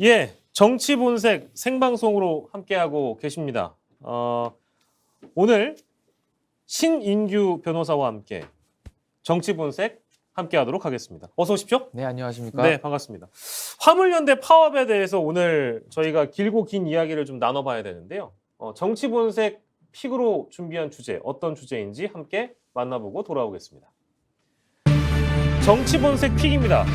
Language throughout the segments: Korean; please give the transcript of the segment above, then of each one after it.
예, 정치본색 생방송으로 함께하고 계십니다. 오늘 신인규 변호사와 함께 정치본색 함께하도록 하겠습니다. 어서 오십시오. 네, 안녕하십니까? 네, 반갑습니다. 화물연대 파업에 대해서 오늘 저희가 길고 긴 이야기를 좀 나눠봐야 되는데요. 정치본색 픽으로 준비한 주제, 어떤 주제인지 함께 만나보고 돌아오겠습니다. 정치본색 픽입니다.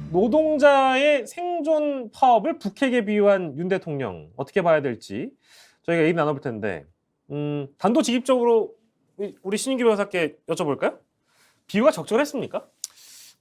노동자의 생존 파업을 북핵에 비유한 윤 대통령 어떻게 봐야 될지 저희가 얘기 나눠볼 텐데 단도직입적으로 우리 신인규 변호사께 여쭤볼까요? 비유가 적절했습니까?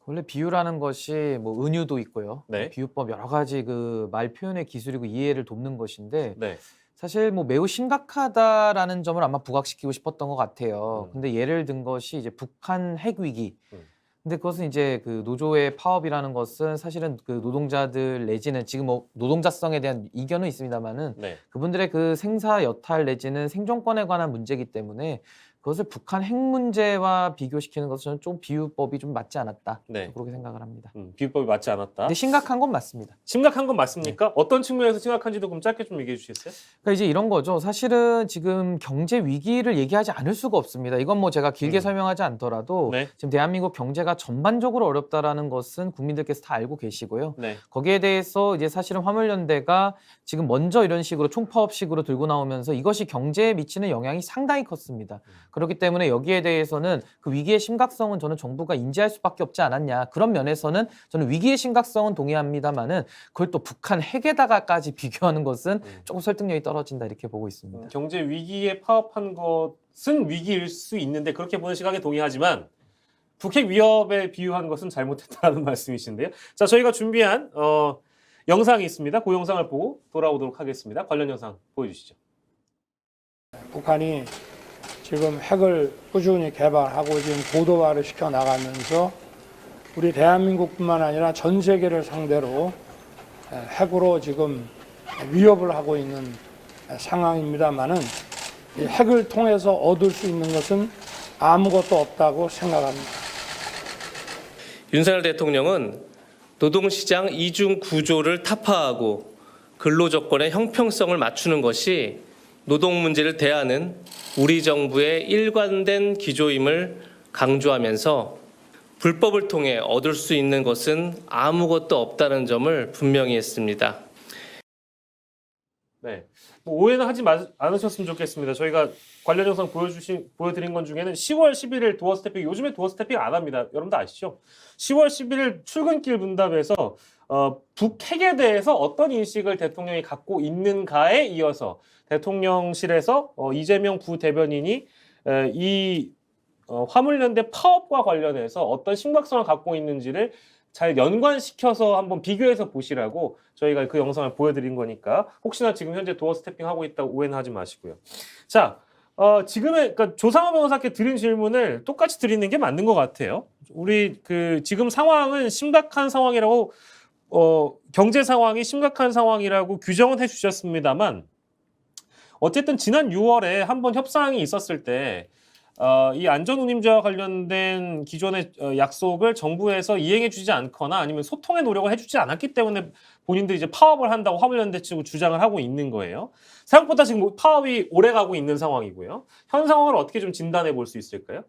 원래 비유라는 것이 뭐 은유도 있고요. 네. 비유법 여러 가지 그 말 표현의 기술이고 이해를 돕는 것인데 네. 사실 뭐 매우 심각하다라는 점을 아마 부각시키고 싶었던 것 같아요. 음. 근데 예를 든 것이 이제 북한 핵 위기. 음. 근데 그것은 이제 그 노조의 파업이라는 것은 사실은 그 노동자들 내지는 지금 뭐 노동자성에 대한 이견은 있습니다만은 네. 그분들의 그 생사 여탈 내지는 생존권에 관한 문제이기 때문에 그것을 북한 핵 문제와 비교시키는 것은 좀 비유법이 좀 맞지 않았다. 네. 그렇게 생각을 합니다. 비유법이 맞지 않았다. 근데 심각한 건 맞습니다. 심각한 건 맞습니까? 어떤 측면에서 심각한지도 그럼 짧게 좀 얘기해 주시겠어요? 그러니까 이제 이런 거죠. 사실은 지금 경제 위기를 얘기하지 않을 수가 없습니다. 이건 뭐 제가 길게 설명하지 않더라도 네. 지금 대한민국 경제가 전반적으로 어렵다라는 것은 국민들께서 다 알고 계시고요. 네. 거기에 대해서 이제 사실은 화물연대가 지금 먼저 이런 식으로 총파업식으로 들고 나오면서 이것이 경제에 미치는 영향이 상당히 컸습니다. 그렇기 때문에 여기에 대해서는 그 위기의 심각성은 저는 정부가 인지할 수밖에 없지 않았냐. 그런 면에서는 저는 위기의 심각성은 동의합니다만은 그걸 또 북한 핵에다가까지 비교하는 것은 조금 설득력이 떨어진다 이렇게 보고 있습니다. 경제 위기에 파업한 것은 위기일 수 있는데 그렇게 보는 시각에 동의하지만 북핵 위협에 비유한 것은 잘못했다는 말씀이신데요. 자, 저희가 준비한 영상이 있습니다. 그 영상을 보고 돌아오도록 하겠습니다. 관련 영상 보여주시죠. 북한이 지금 핵을 꾸준히 개발하고 지금 고도화를 시켜 나가면서 우리 대한민국뿐만 아니라 전 세계를 상대로 핵으로 지금 위협을 하고 있는 상황입니다만은 이 핵을 통해서 얻을 수 있는 것은 아무것도 없다고 생각합니다. 윤석열 대통령은 노동시장 이중 구조를 타파하고 근로조건의 형평성을 맞추는 것이 노동 문제를 대하는 우리 정부의 일관된 기조임을 강조하면서 불법을 통해 얻을 수 있는 것은 아무것도 없다는 점을 분명히 했습니다. 네, 뭐 오해는 하지 않으셨으면 좋겠습니다. 저희가 관련 영상 보여드린 건 중에는 10월 11일 도어 스태핑, 요즘에 도어 스태핑 안 합니다. 여러분들 아시죠? 10월 11일 출근길 분담에서 북핵에 대해서 어떤 인식을 대통령이 갖고 있는가에 이어서 대통령실에서 이재명 부대변인이 이 화물연대 파업과 관련해서 어떤 심각성을 갖고 있는지를 잘 연관시켜서 한번 비교해서 보시라고 저희가 그 영상을 보여드린 거니까 혹시나 지금 현재 도어 스태핑 하고 있다고 오해는 하지 마시고요. 자, 그러니까 조상호 변호사께 드린 질문을 똑같이 드리는 게 맞는 것 같아요. 우리 지금 상황은 심각한 상황이라고 경제 상황이 심각한 상황이라고 규정은 해주셨습니다만 어쨌든 지난 6월에 한번 협상이 있었을 때 이 안전운임제와 관련된 기존의 약속을 정부에서 이행해주지 않거나 아니면 소통의 노력을 해주지 않았기 때문에 본인들이 이제 파업을 한다고 화물연대 측은 주장을 하고 있는 거예요. 생각보다 지금 파업이 오래가고 있는 상황이고요. 현 상황을 어떻게 좀 진단해 볼 수 있을까요?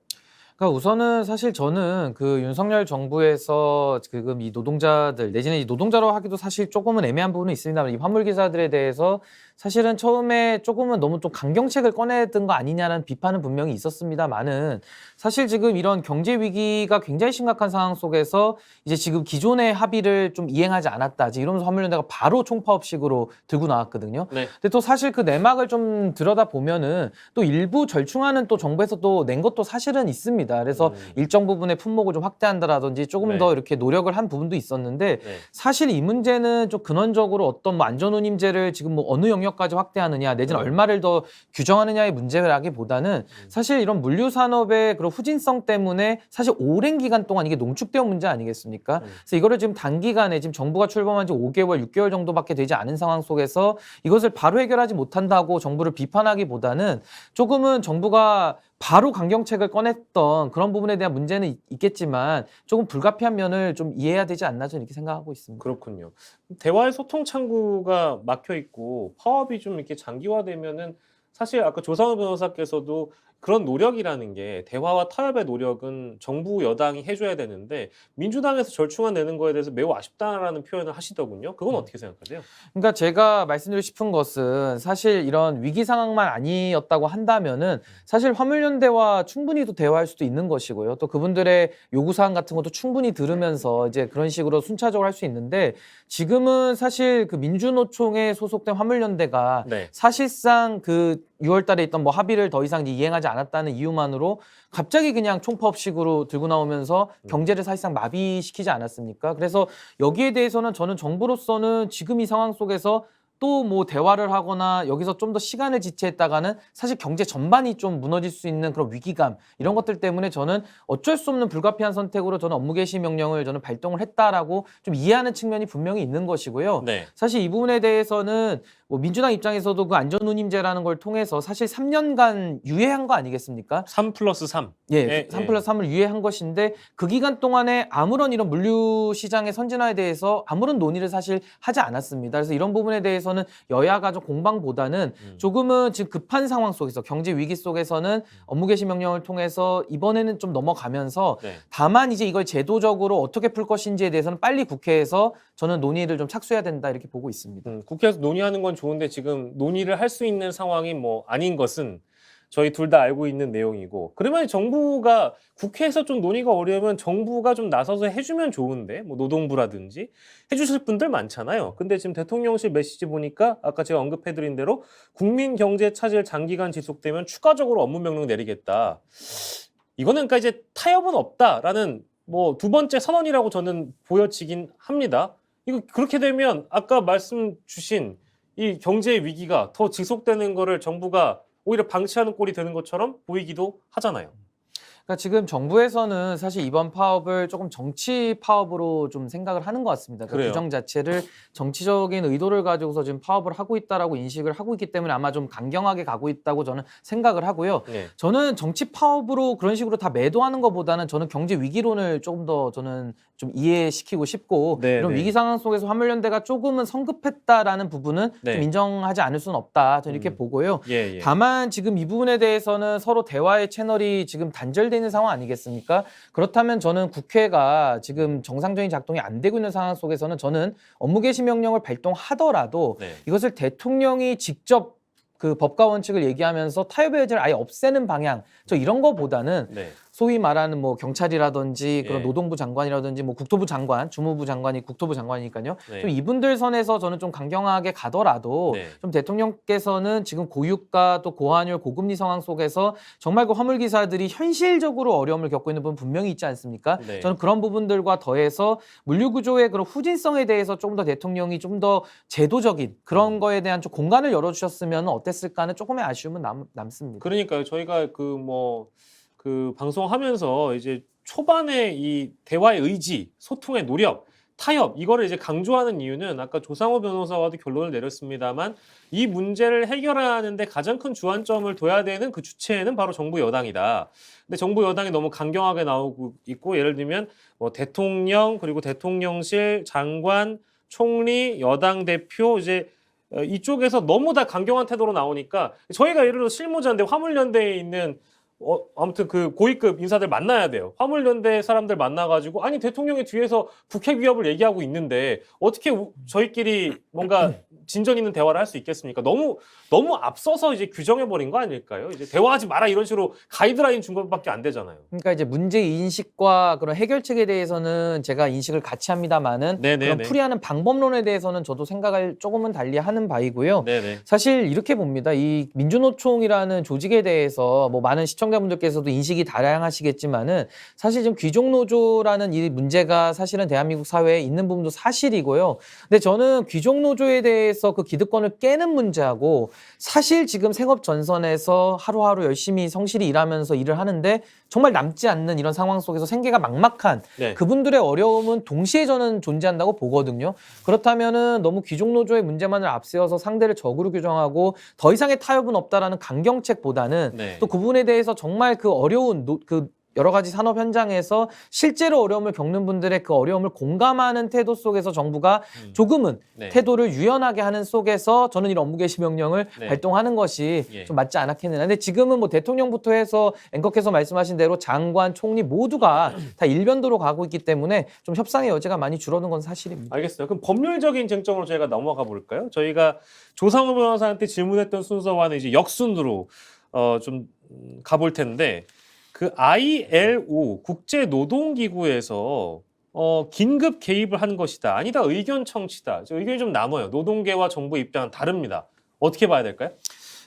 그러니까 우선은 사실 저는 그 윤석열 정부에서 지금 이 노동자들 내지는 이 노동자로 하기도 사실 조금은 애매한 부분은 있습니다만 이 화물기사들에 대해서 사실은 처음에 조금은 너무 좀 강경책을 꺼내던 거 아니냐는 비판은 분명히 있었습니다만은 사실 지금 이런 경제 위기가 굉장히 심각한 상황 속에서 이제 지금 기존의 합의를 좀 이행하지 않았다. 이러면서 화물연대가 바로 총파업식으로 들고 나왔거든요. 네. 근데 또 사실 그 내막을 좀 들여다 보면은 또 일부 절충안은 또 정부에서 또 낸 것도 사실은 있습니다. 그래서 일정 부분의 품목을 좀 확대한다라든지 조금 네. 더 이렇게 노력을 한 부분도 있었는데 네. 사실 이 문제는 좀 근원적으로 어떤 뭐 안전운임제를 지금 뭐 어느 영역까지 확대하느냐 내지는 얼마를 더 규정하느냐의 문제라기보다는 사실 이런 물류산업의 그런 후진성 때문에 사실 오랜 기간 동안 이게 농축되어 온 문제 아니겠습니까? 그래서 이거를 지금 단기간에 지금 정부가 출범한 지 5개월, 6개월 정도밖에 되지 않은 상황 속에서 이것을 바로 해결하지 못한다고 정부를 비판하기보다는 조금은 정부가 바로 강경책을 꺼냈던 어떤 그런 부분에 대한 문제는 있겠지만 조금 불가피한 면을 좀 이해해야 되지 않나 저는 이렇게 생각하고 있습니다. 그렇군요. 대화의 소통 창구가 막혀 있고 파업이 좀 이렇게 장기화되면은 사실 아까 조상우 변호사께서도 그런 노력이라는 게 대화와 타협의 노력은 정부 여당이 해줘야 되는데 민주당에서 절충안 내는 거에 대해서 매우 아쉽다라는 표현을 하시더군요. 그건 어떻게 생각하세요? 그러니까 제가 말씀드리고 싶은 것은 사실 이런 위기 상황만 아니었다고 한다면은 사실 화물연대와 충분히 또 대화할 수도 있는 것이고요. 또 그분들의 요구사항 같은 것도 충분히 들으면서 이제 그런 식으로 순차적으로 할 수 있는데 지금은 사실 그 민주노총에 소속된 화물연대가 네. 사실상 그 6월 달에 있던 뭐 합의를 더 이상 이행하지 않았다는 이유만으로 갑자기 그냥 총파업식으로 들고 나오면서 경제를 사실상 마비시키지 않았습니까? 그래서 여기에 대해서는 저는 정부로서는 지금 이 상황 속에서 또 뭐 대화를 하거나 여기서 좀 더 시간을 지체했다가는 사실 경제 전반이 좀 무너질 수 있는 그런 위기감 이런 것들 때문에 저는 어쩔 수 없는 불가피한 선택으로 저는 업무 개시 명령을 저는 발동을 했다라고 좀 이해하는 측면이 분명히 있는 것이고요. 네. 사실 이 부분에 대해서는 뭐 민주당 입장에서도 그 안전운임제라는 걸 통해서 사실 3년간 유예한 거 아니겠습니까? 3+3. 예, 3+3을 유예한 것인데 그 기간 동안에 아무런 이런 물류 시장의 선진화에 대해서 아무런 논의를 사실 하지 않았습니다. 그래서 이런 부분에 대해서는 여야가 좀 공방보다는 조금은 지금 급한 상황 속에서 경제 위기 속에서는 업무 개시 명령을 통해서 이번에는 좀 넘어가면서 네. 다만 이제 이걸 제도적으로 어떻게 풀 것인지에 대해서는 빨리 국회에서 저는 논의를 좀 착수해야 된다 이렇게 보고 있습니다. 국회에서 논의하는 건 좋은데 지금 논의를 할 수 있는 상황이 뭐 아닌 것은 저희 둘 다 알고 있는 내용이고 그러면 정부가 국회에서 좀 논의가 어려우면 정부가 좀 나서서 해주면 좋은데 뭐 노동부라든지 해주실 분들 많잖아요. 근데 지금 대통령실 메시지 보니까 아까 제가 언급해드린 대로 국민 경제 차질 장기간 지속되면 추가적으로 업무 명령 내리겠다. 이거는 그러니까 이제 타협은 없다라는 뭐 두 번째 선언이라고 저는 보여지긴 합니다. 이거 그렇게 되면 아까 말씀 주신 이 경제 위기가 더 지속되는 거를 정부가 오히려 방치하는 꼴이 되는 것처럼 보이기도 하잖아요. 그러니까 지금 정부에서는 사실 이번 파업을 조금 정치 파업으로 좀 생각을 하는 것 같습니다. 그 그래요. 규정 자체를 정치적인 의도를 가지고서 지금 파업을 하고 있다라고 인식을 하고 있기 때문에 아마 좀 강경하게 가고 있다고 저는 생각을 하고요. 네. 저는 정치 파업으로 그런 식으로 다 매도하는 것보다는 저는 경제 위기론을 조금 더 저는 좀 이해시키고 싶고 네, 이런 네. 위기 상황 속에서 화물연대가 조금은 성급했다라는 부분은 네. 좀 인정하지 않을 수는 없다. 저는 이렇게 보고요. 예, 예. 다만 지금 이 부분에 대해서는 서로 대화의 채널이 지금 단절되어 있는 상황 아니겠습니까? 그렇다면 저는 국회가 지금 정상적인 작동이 안 되고 있는 상황 속에서는 저는 업무 개시 명령을 발동하더라도 네. 이것을 대통령이 직접 그 법과 원칙을 얘기하면서 타협의 여지를 아예 없애는 방향 저 이런 거보다는 네. 소위 말하는 뭐 경찰이라든지 그런 예. 노동부 장관이라든지 뭐 국토부 장관, 주무부 장관이 국토부 장관이니까요. 네. 좀 이분들 선에서 저는 좀 강경하게 가더라도 네. 좀 대통령께서는 지금 고유가 또 고환율 고금리 상황 속에서 정말 그 화물 기사들이 현실적으로 어려움을 겪고 있는 부분 분명히 있지 않습니까? 네. 저는 그런 부분들과 더해서 물류 구조의 그런 후진성에 대해서 좀 더 대통령이 좀 더 제도적인 그런 거에 대한 좀 공간을 열어주셨으면 어땠을까 하는 조금의 아쉬움은 남습니다. 그러니까요. 저희가 그 방송하면서 이제 초반에 이 대화의 의지, 소통의 노력, 타협 이거를 이제 강조하는 이유는 아까 조상호 변호사와도 결론을 내렸습니다만 이 문제를 해결하는데 가장 큰 주안점을 둬야 되는 그 주체는 바로 정부 여당이다. 근데 정부 여당이 너무 강경하게 나오고 있고 예를 들면 뭐 대통령 그리고 대통령실 장관, 총리, 여당 대표 이제 이쪽에서 너무 다 강경한 태도로 나오니까 저희가 예를 들어 실무자인데 화물연대에 있는 아무튼 그 고위급 인사들 만나야 돼요. 화물연대 사람들 만나가지고 아니 대통령이 뒤에서 국회 위협을 얘기하고 있는데 어떻게 저희끼리 뭔가 진전 있는 대화를 할 수 있겠습니까? 너무 앞서서 이제 규정해버린 거 아닐까요? 이제 대화하지 마라 이런 식으로 가이드라인 준 것밖에 안 되잖아요. 그러니까 이제 문제 인식과 그런 해결책에 대해서는 제가 인식을 같이 합니다만은 네네네. 그런 풀이하는 방법론에 대해서는 저도 생각을 조금은 달리하는 바이고요. 네네. 사실 이렇게 봅니다. 이 민주노총이라는 조직에 대해서 뭐 많은 시청자분들께서도 인식이 다양하시겠지만은 사실 지금 귀족노조라는 이 문제가 사실은 대한민국 사회에 있는 부분도 사실이고요. 근데 저는 귀족노조에 대해서 그 기득권을 깨는 문제하고 사실 지금 생업 전선에서 하루하루 열심히 성실히 일하면서 일을 하는데 정말 남지 않는 이런 상황 속에서 생계가 막막한 네. 그분들의 어려움은 동시에 저는 존재한다고 보거든요. 그렇다면은 너무 귀족노조의 문제만을 앞세워서 상대를 적으로 규정하고 더 이상의 타협은 없다라는 강경책보다는 네. 또 그 부분에 대해서 정말 그 어려운 그 여러 가지 산업 현장에서 실제로 어려움을 겪는 분들의 그 어려움을 공감하는 태도 속에서 정부가 조금은 네. 태도를 유연하게 하는 속에서 저는 이런 업무 개시 명령을 네. 발동하는 것이 예. 좀 맞지 않았겠느냐. 근데 지금은 뭐 대통령부터 해서 앵커께서 말씀하신 대로 장관, 총리 모두가 다 일변도로 가고 있기 때문에 좀 협상의 여지가 많이 줄어든 건 사실입니다. 알겠어요. 그럼 법률적인 쟁점으로 저희가 넘어가 볼까요? 저희가 조상우 변호사한테 질문했던 순서와는 이제 역순으로 좀 가볼 텐데 그 ILO 국제노동기구에서 긴급 개입을 한 것이다. 아니다. 의견 청취다. 의견이 좀 나눠요. 노동계와 정부 입장은 다릅니다. 어떻게 봐야 될까요?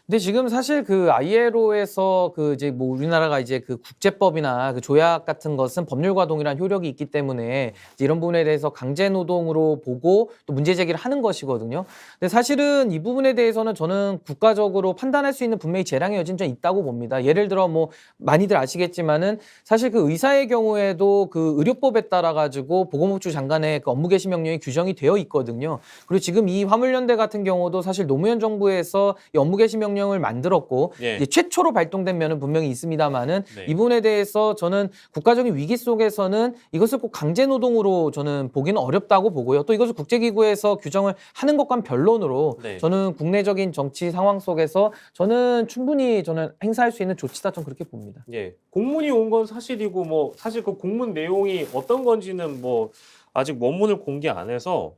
근데 지금 사실 그 ILO에서 그 이제 뭐 우리나라가 이제 그 국제법이나 그 조약 같은 것은 법률과 동일한 효력이 있기 때문에 이제 이런 부분에 대해서 강제 노동으로 보고 또 문제 제기를 하는 것이거든요. 근데 사실은 이 부분에 대해서는 저는 국가적으로 판단할 수 있는 분명히 재량의 여지는 좀 있다고 봅니다. 예를 들어 뭐 많이들 아시겠지만은 사실 그 의사의 경우에도 그 의료법에 따라 가지고 보건복지부 장관의 그 업무 개시 명령이 규정이 되어 있거든요. 그리고 지금 이 화물연대 같은 경우도 사실 노무현 정부에서 이 업무 개시 명령을 만들었고 예. 이제 최초로 발동된 면은 분명히 있습니다만은 네. 이 부분에 대해서 저는 국가적인 위기 속에서는 이것을 꼭 강제 노동으로 저는 보기는 어렵다고 보고요. 또 이것을 국제기구에서 규정을 하는 것과는 변론으로 네. 저는 국내적인 정치 상황 속에서 저는 충분히 저는 행사할 수 있는 조치다 좀 그렇게 봅니다. 예. 공문이 온 건 사실이고 뭐 사실 그 공문 내용이 어떤 건지는 뭐 아직 원문을 공개 안 해서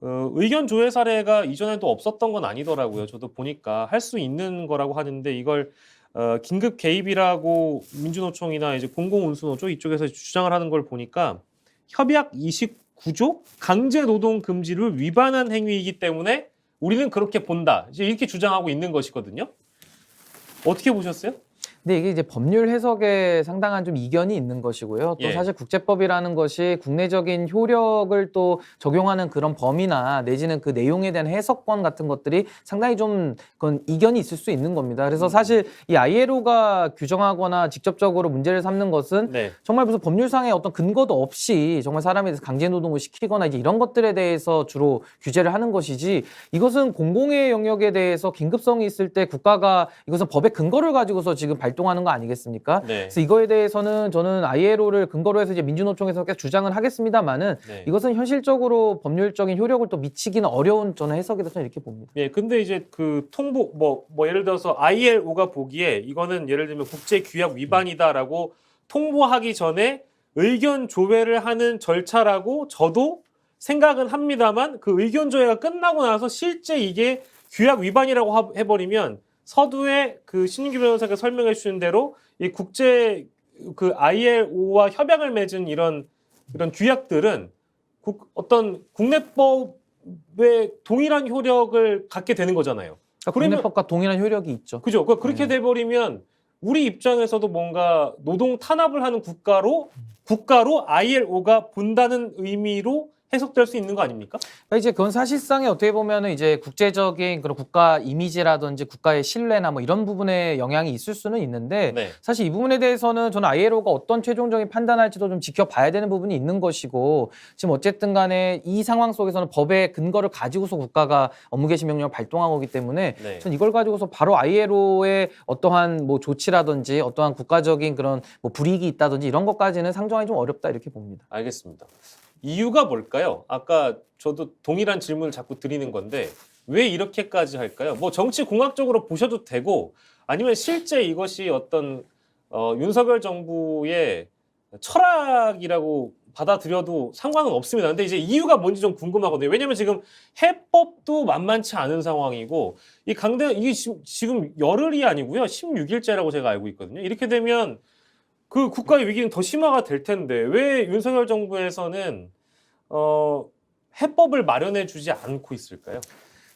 의견 조회 사례가 이전에도 없었던 건 아니더라고요. 저도 보니까 할 수 있는 거라고 하는데 이걸 긴급 개입이라고 민주노총이나 이제 공공운수노조 이쪽에서 주장을 하는 걸 보니까 협약 29조 강제 노동 금지를 위반한 행위이기 때문에 우리는 그렇게 본다. 이제 이렇게 주장하고 있는 것이거든요. 어떻게 보셨어요? 근데 이게 이제 법률 해석에 상당한 좀 이견이 있는 것이고요. 또 예. 사실 국제법이라는 것이 국내적인 효력을 또 적용하는 그런 범위나 내지는 그 내용에 대한 해석권 같은 것들이 상당히 좀 그건 이견이 있을 수 있는 겁니다. 그래서 사실 이 ILO가 규정하거나 직접적으로 문제를 삼는 것은 네. 정말 무슨 법률상의 어떤 근거도 없이 정말 사람에 대해서 강제 노동을 시키거나 이제 이런 것들에 대해서 주로 규제를 하는 것이지 이것은 공공의 영역에 대해서 긴급성이 있을 때 국가가 이것은 법의 근거를 가지고서 지금 발동하는 거 아니겠습니까? 네. 그래서 이거에 대해서는 저는 ILO를 근거로 해서 이제 민주노총에서 계속 주장을 하겠습니다만은 네. 이것은 현실적으로 법률적인 효력을 또 미치기는 어려운 저는 해석이다 저는 이렇게 봅니다. 예, 근데 이제 그 통보 뭐 예를 들어서 ILO가 보기에 이거는 예를 들면 국제 규약 위반이다라고 통보하기 전에 의견 조회를 하는 절차라고 저도 생각은 합니다만 그 의견 조회가 끝나고 나서 실제 이게 규약 위반이라고 해버리면 서두에 그 신인규 변호사가 설명해 주신 대로 이 국제 그 ILO와 협약을 맺은 이런 규약들은 어떤 국내법의 동일한 효력을 갖게 되는 거잖아요. 그러니까 그러면- 국내법과 동일한 효력이 있죠. 그죠? 그렇게 돼버리면 우리 입장에서도 뭔가 노동 탄압을 하는 국가로 ILO가 본다는 의미로 해석될 수 있는 거 아닙니까? 그러니까 이제 그건 사실상에 어떻게 보면은 이제 국제적인 그런 국가 이미지라든지 국가의 신뢰나 뭐 이런 부분에 영향이 있을 수는 있는데 네. 사실 이 부분에 대해서는 저는 ILO가 어떤 최종적인 판단할지도 좀 지켜봐야 되는 부분이 있는 것이고 지금 어쨌든 간에 이 상황 속에서는 법의 근거를 가지고서 국가가 업무 개시 명령을 발동한 거기 때문에 네. 전 이걸 가지고서 바로 ILO의 어떠한 뭐 조치라든지 어떠한 국가적인 그런 뭐 불이익이 있다든지 이런 것까지는 상정하기 좀 어렵다 이렇게 봅니다. 알겠습니다. 이유가 뭘까요? 아까 저도 동일한 질문을 자꾸 드리는 건데 왜 이렇게까지 할까요? 뭐 정치 공학적으로 보셔도 되고 아니면 실제 이것이 어떤 윤석열 정부의 철학이라고 받아들여도 상관은 없습니다. 근데 이제 이유가 뭔지 좀 궁금하거든요. 왜냐하면 지금 해법도 만만치 않은 상황이고 이게 지금 열흘이 아니고요. 16일째라고 제가 알고 있거든요. 이렇게 되면 그 국가의 위기는 더 심화가 될 텐데 왜 윤석열 정부에서는 해법을 마련해 주지 않고 있을까요?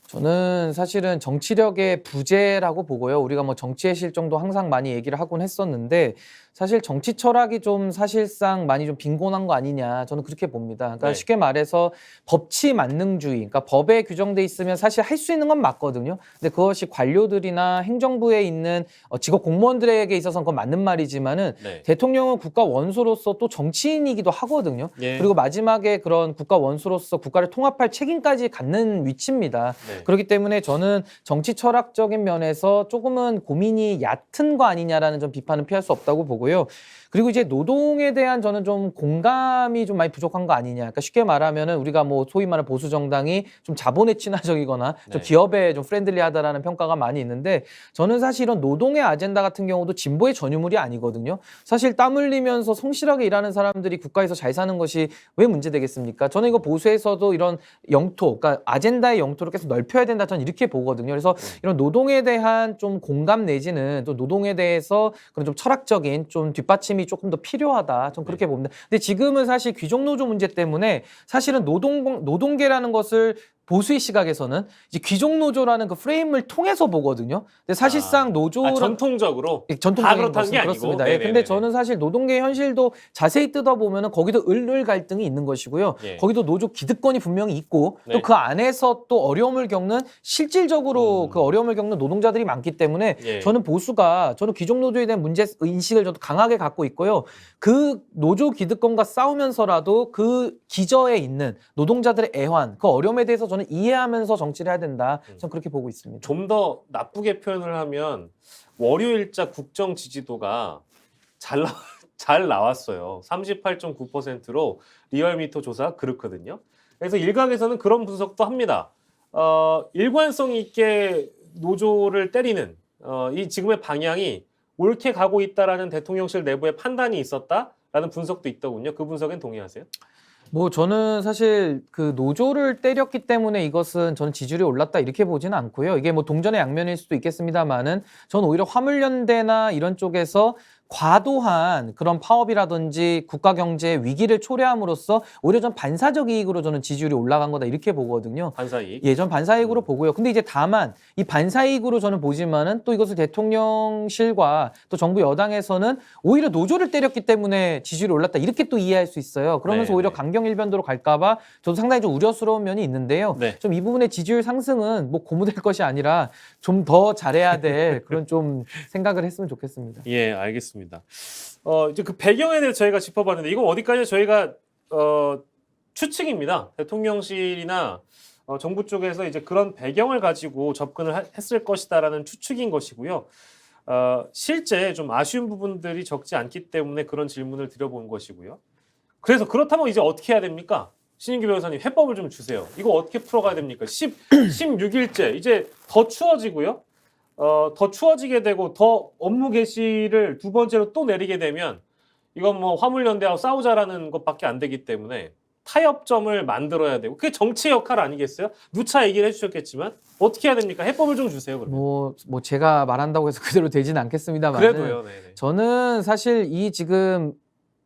저는 사실은 정치력의 부재라고 보고요. 우리가 뭐 정치의 실정도 항상 많이 얘기를 하곤 했었는데 사실 정치 철학이 좀 사실상 많이 좀 빈곤한 거 아니냐 저는 그렇게 봅니다. 그러니까 네. 쉽게 말해서 법치 만능주의, 그러니까 법에 규정돼 있으면 사실 할 수 있는 건 맞거든요. 근데 그것이 관료들이나 행정부에 있는 직업 공무원들에게 있어서는 그건 맞는 말이지만은 네. 대통령은 국가 원수로서 또 정치인이기도 하거든요. 예. 그리고 마지막에 그런 국가 원수로서 국가를 통합할 책임까지 갖는 위치입니다. 네. 그렇기 때문에 저는 정치 철학적인 면에서 조금은 고민이 얕은 거 아니냐라는 좀 비판은 피할 수 없다고 보고요. 보고요. 그리고 이제 노동에 대한 저는 좀 공감이 좀 많이 부족한 거 아니냐. 그러니까 쉽게 말하면은 우리가 뭐 소위 말하는 보수 정당이 좀 자본에 친화적이거나 좀 네. 기업에 좀 프렌들리하다라는 평가가 많이 있는데 저는 사실 이런 노동의 아젠다 같은 경우도 진보의 전유물이 아니거든요. 사실 땀 흘리면서 성실하게 일하는 사람들이 국가에서 잘 사는 것이 왜 문제되겠습니까? 저는 이거 보수에서도 이런 영토, 그러니까 아젠다의 영토를 계속 넓혀야 된다. 저는 이렇게 보거든요. 그래서 이런 노동에 대한 좀 공감 내지는 또 노동에 대해서 그런 좀 철학적인 좀 뒷받침이 조금 더 필요하다. 전 그렇게 봅니다. 근데 지금은 사실 귀족노조 문제 때문에 사실은 노동계라는 것을 보수의 시각에서는 이제 귀족노조라는 그 프레임을 통해서 보거든요. 근데 사실상 노조는 전통적으로 다 전통적인 그렇다는 것은 게 아니고. 그렇습니다. 예, 근데 네네네네. 저는 사실 노동계 현실도 자세히 뜯어보면 거기도 을을 갈등이 있는 것이고요. 예. 거기도 노조 기득권이 분명히 있고 네. 또 그 안에서 또 어려움을 겪는 실질적으로 그 어려움을 겪는 노동자들이 많기 때문에 예. 저는 귀족노조에 대한 문제 인식을 저도 강하게 갖고 있고요. 그 노조 기득권과 싸우면서라도 그 기저에 있는 노동자들의 애환, 그 어려움에 대해서 저는 이해하면서 정치를 해야 된다. 저는 그렇게 보고 있습니다. 좀 더 나쁘게 표현을 하면 월요일자 국정 지지도가 잘 나왔어요. 38.9%로 리얼미터 조사 그렇거든요. 그래서 일각에서는 그런 분석도 합니다. 일관성 있게 노조를 때리는 이 지금의 방향이 옳게 가고 있다라는 대통령실 내부의 판단이 있었다라는 분석도 있더군요. 그 분석엔 동의하세요? 뭐 저는 사실 그 노조를 때렸기 때문에 이것은 저는 지지율이 올랐다 이렇게 보지는 않고요. 이게 뭐 동전의 양면일 수도 있겠습니다만은 저는 오히려 화물연대나 이런 쪽에서 과도한 그런 파업이라든지 국가 경제 위기를 초래함으로써 오히려 좀 반사적 이익으로 저는 지지율이 올라간 거다 이렇게 보거든요. 반사이익. 예, 전 반사이익으로 보고요. 근데 이제 다만 이 반사이익으로 저는 보지만은 또 이것을 대통령실과 또 정부 여당에서는 오히려 노조를 때렸기 때문에 지지율이 올랐다 이렇게 또 이해할 수 있어요. 그러면서 네, 오히려 네. 강경일변도로 갈까봐 저도 상당히 좀 우려스러운 면이 있는데요. 네. 좀 이 부분의 지지율 상승은 뭐 고무될 것이 아니라 좀 더 잘해야 될 그런 좀 생각을 했으면 좋겠습니다. 예, 알겠습니다. 이제 그 배경에 대해서 저희가 짚어봤는데 이건 어디까지 저희가 추측입니다. 대통령실이나 정부 쪽에서 이제 그런 배경을 가지고 접근을 했을 것이다라는 추측인 것이고요. 실제 좀 아쉬운 부분들이 적지 않기 때문에 그런 질문을 드려본 것이고요. 그래서 그렇다면 이제 어떻게 해야 됩니까? 신인규 변호사님 해법을 좀 주세요. 이거 어떻게 풀어가야 됩니까? 16일째 이제 더 추워지고요. 더 추워지게 되고 더 업무 개시를 두 번째로 또 내리게 되면 이건 뭐 화물연대하고 싸우자라는 것밖에 안 되기 때문에 타협점을 만들어야 되고 그게 정치의 역할 아니겠어요? 누차 얘기를 해주셨겠지만 어떻게 해야 됩니까? 해법을 좀 주세요. 그러면. 뭐 제가 말한다고 해서 그대로 되지는 않겠습니다만 그래도요. 네네. 저는 사실 이 지금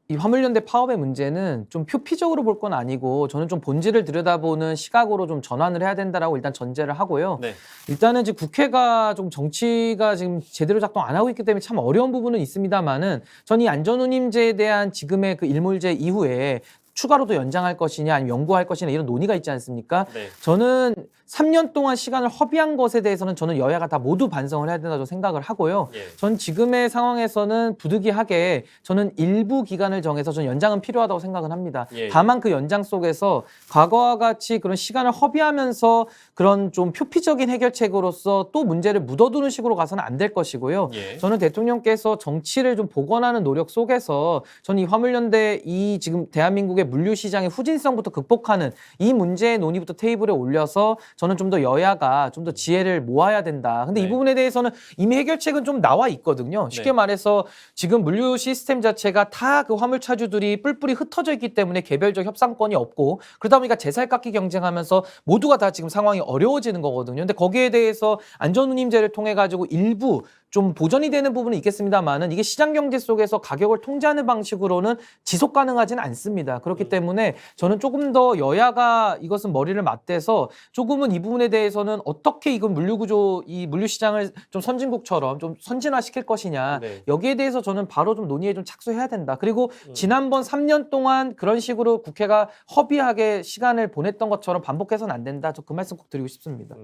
이 화물연대 파업의 문제는 좀 표피적으로 볼 건 아니고 저는 좀 본질을 들여다보는 시각으로 좀 전환을 해야 된다라고 일단 전제를 하고요. 네. 일단은 이제 국회가 좀 정치가 지금 제대로 작동 안 하고 있기 때문에 참 어려운 부분은 있습니다만은 전 이 안전운임제에 대한 지금의 그 일몰제 이후에 추가로도 연장할 것이냐 아니면 연구할 것이냐 이런 논의가 있지 않습니까? 네. 저는 3년 동안 시간을 허비한 것에 대해서는 저는 여야가 다 모두 반성을 해야 된다고 생각을 하고요. 예. 전 지금의 상황에서는 부득이하게 저는 일부 기간을 정해서 저는 연장은 필요하다고 생각을 합니다. 예. 다만 그 연장 속에서 과거와 같이 그런 시간을 허비하면서 그런 좀 표피적인 해결책으로서 또 문제를 묻어두는 식으로 가서는 안 될 것이고요. 예. 저는 대통령께서 정치를 좀 복원하는 노력 속에서 저는 이 화물연대 이 지금 대한민국의 물류 시장의 후진성부터 극복하는 이 문제의 논의부터 테이블에 올려서 저는 좀 더 여야가 좀 더 지혜를 모아야 된다. 근데 네. 이 부분에 대해서는 이미 해결책은 좀 나와 있거든요. 쉽게 네. 말해서 지금 물류 시스템 자체가 다 그 화물차주들이 뿔뿔이 흩어져 있기 때문에 개별적 협상권이 없고 그러다 보니까 제살깎기 경쟁하면서 모두가 다 지금 상황이 어려워지는 거거든요. 근데 거기에 대해서 안전운임제를 통해 가지고 일부 좀 보전이 되는 부분은 있겠습니다만은 이게 시장 경제 속에서 가격을 통제하는 방식으로는 지속 가능하지는 않습니다. 그렇기 때문에 저는 조금 더 여야가 이것은 머리를 맞대서 조금은 이 부분에 대해서는 어떻게 이건 물류 구조, 이 물류 시장을 좀 선진국처럼 좀 선진화시킬 것이냐 네. 여기에 대해서 저는 바로 좀 논의에 좀 착수해야 된다. 그리고 지난번 3년 동안 그런 식으로 국회가 허비하게 시간을 보냈던 것처럼 반복해서는 안 된다. 저 그 말씀 꼭 드리고 싶습니다.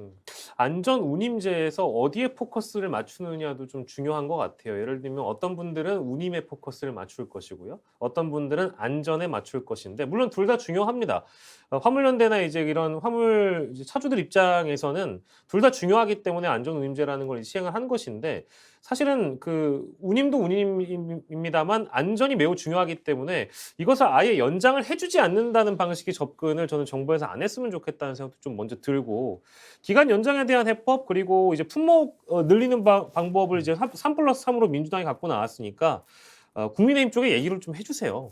안전 운임제에서 어디에 포커스를 맞추느냐도 좀 중요한 것 같아요. 예를 들면 어떤 분들은 운임에 포커스를 맞출 것이고요. 어떤 분들은 안전에 맞출 것인데 물론 둘 다 중요합니다. 화물연대나 이제 이런 화물 차주들 입장에서는 둘 다 중요하기 때문에 안전 운임제라는 걸 시행을 한 것인데 사실은 그 운임도 운임입니다만 안전이 매우 중요하기 때문에 이것을 아예 연장을 해주지 않는다는 방식의 접근을 저는 정부에서 안 했으면 좋겠다는 생각도 좀 먼저 들고, 기간 연장에 대한 해법 그리고 이제 품목 늘리는 방법을 이제 3+3으로 민주당이 갖고 나왔으니까 국민의힘 쪽에 얘기를 좀 해주세요.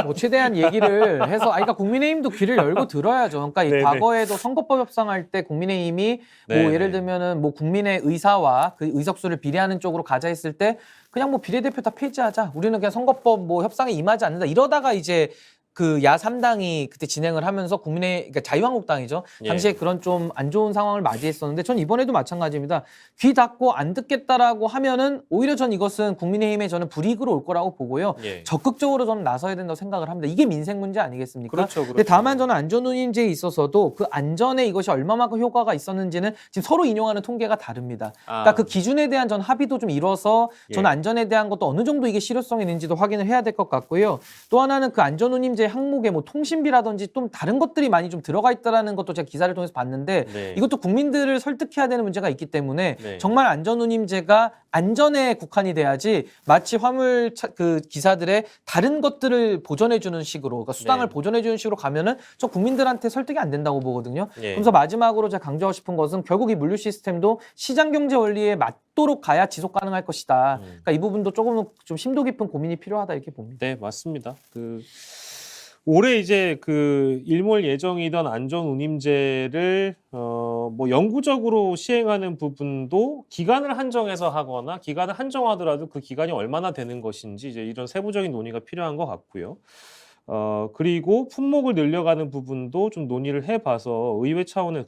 뭐 최대한 얘기를 해서 그러니까 국민의힘도 귀를 열고 들어야죠. 그러니까 이 네네. 과거에도 선거법 협상할 때 국민의힘이 뭐 네네. 예를 들면은 뭐 국민의 의사와 그 의석수를 비례하는 쪽으로 가자 했을 때 그냥 뭐 비례대표 다 폐지하자. 우리는 그냥 선거법 뭐 협상에 임하지 않는다. 이러다가 이제 그 야 3당이 그때 진행을 하면서 그러니까 자유한국당이죠. 예. 당시에 그런 좀 안 좋은 상황을 맞이했었는데 전 이번에도 마찬가지입니다. 귀 닫고 안 듣겠다라고 하면은 오히려 전 이것은 국민의힘에 저는 불이익으로 올 거라고 보고요. 예. 적극적으로 저는 나서야 된다고 생각을 합니다. 이게 민생 문제 아니겠습니까? 그렇죠, 근데 다만 저는 안전운임제에 있어서도 그 안전에 이것이 얼마만큼 효과가 있었는지는 지금 서로 인용하는 통계가 다릅니다. 그러니까 그 기준에 대한 전 합의도 좀 이뤄서 저는 예. 안전에 대한 것도 어느 정도 이게 실효성이 있는지도 확인을 해야 될 것 같고요. 또 하나는 그 안전운임제 항목에 뭐 통신비라든지 좀 다른 것들이 많이 좀 들어가 있다라는 것도 제가 기사를 통해서 봤는데 네. 이것도 국민들을 설득해야 되는 문제가 있기 때문에 네. 정말 안전운임제가 안전에 국한이 돼야지 마치 그 기사들의 다른 것들을 보존해주는 식으로, 그러니까 수당을 네. 보존해주는 식으로 가면은 저 국민들한테 설득이 안 된다고 보거든요. 예. 그래서 마지막으로 제가 강조하고 싶은 것은 결국 이 물류 시스템도 시장 경제 원리에 맞도록 가야 지속 가능할 것이다. 그러니까 이 부분도 조금 좀 심도 깊은 고민이 필요하다 이렇게 봅니다. 네, 맞습니다. 올해 이제 일몰 예정이던 안전운임제를 뭐 영구적으로 시행하는 부분도 기간을 한정해서 하거나 기간을 한정하더라도 그 기간이 얼마나 되는 것인지 이제 이런 세부적인 논의가 필요한 것 같고요. 그리고 품목을 늘려가는 부분도 좀 논의를 해봐서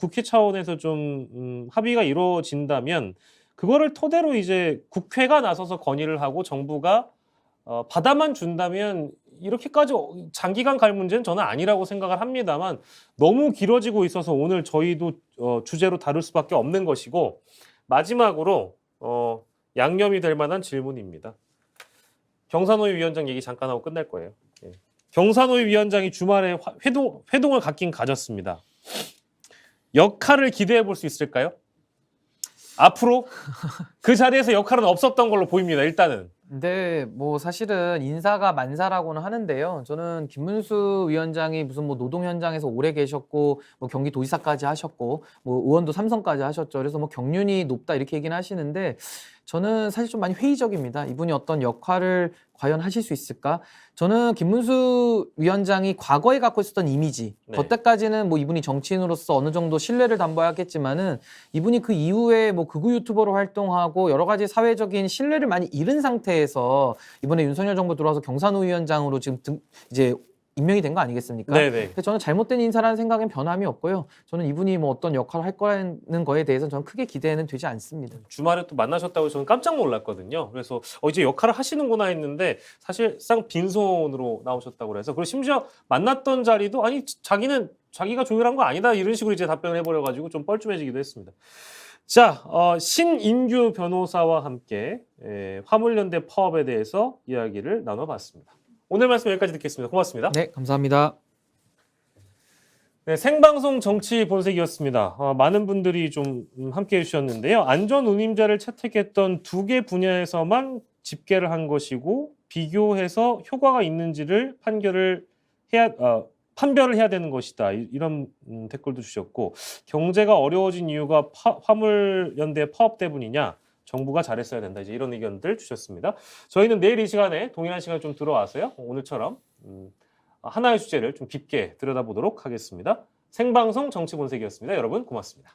국회 차원에서 좀 합의가 이루어진다면 그거를 토대로 이제 국회가 나서서 건의를 하고 정부가 받아만 준다면 이렇게까지 장기간 갈 문제는 저는 아니라고 생각을 합니다만 너무 길어지고 있어서 오늘 저희도 주제로 다룰 수밖에 없는 것이고, 마지막으로 양념이 될 만한 질문입니다. 경사노위 위원장 얘기 잠깐 하고 끝날 거예요. 예. 경사노위 위원장이 주말에 회동을 갖긴 가졌습니다. 역할을 기대해 볼 수 있을까요? 앞으로 그 자리에서 역할은 없었던 걸로 보입니다. 일단은. 근데 뭐 사실은 인사가 만사라고는 하는데요. 저는 김문수 위원장이 무슨 뭐 노동 현장에서 오래 계셨고 뭐 경기도지사까지 하셨고 뭐 의원도 삼선까지 하셨죠. 그래서 뭐 경륜이 높다 이렇게 얘기는 하시는데 저는 사실 좀 많이 회의적입니다. 이분이 어떤 역할을 과연 하실 수 있을까? 저는 김문수 위원장이 과거에 갖고 있었던 이미지, 네. 그때까지는 뭐 이분이 정치인으로서 어느 정도 신뢰를 담보했겠지만은 이분이 그 이후에 뭐 극우 유튜버로 활동하고 여러 가지 사회적인 신뢰를 많이 잃은 상태에서 이번에 윤석열 정부 들어와서 경사노 위원장으로 지금 이제 임명이 된 거 아니겠습니까? 네네. 그래서 저는 잘못된 인사라는 생각엔 변함이 없고요. 저는 이분이 뭐 어떤 역할을 할 거라는 거에 대해서는 저는 크게 기대는 되지 않습니다. 주말에 또 만나셨다고 저는 깜짝 놀랐거든요. 그래서 이제 역할을 하시는구나 했는데 사실상 빈손으로 나오셨다고 그래서, 그리고 심지어 만났던 자리도 아니 자기가 조율한 거 아니다 이런 식으로 이제 답변을 해버려가지고 좀 뻘쭘해지기도 했습니다. 자, 신인규 변호사와 함께 화물연대 파업에 대해서 이야기를 나눠봤습니다. 오늘 말씀 여기까지 듣겠습니다. 고맙습니다. 네, 감사합니다. 네, 생방송 정치 본색이었습니다. 많은 분들이 좀 함께해 주셨는데요. 안전운임제를 채택했던 2개 분야에서만 집계를 한 것이고 비교해서 효과가 있는지를 판별을 해야 되는 것이다. 이런 댓글도 주셨고, 경제가 어려워진 이유가 화물연대 파업 때문이냐? 정부가 잘했어야 된다. 이제 이런 의견들 주셨습니다. 저희는 내일 이 시간에 동일한 시간 좀 들어와서요. 오늘처럼 하나의 주제를 좀 깊게 들여다보도록 하겠습니다. 생방송 정치본색이었습니다. 여러분 고맙습니다.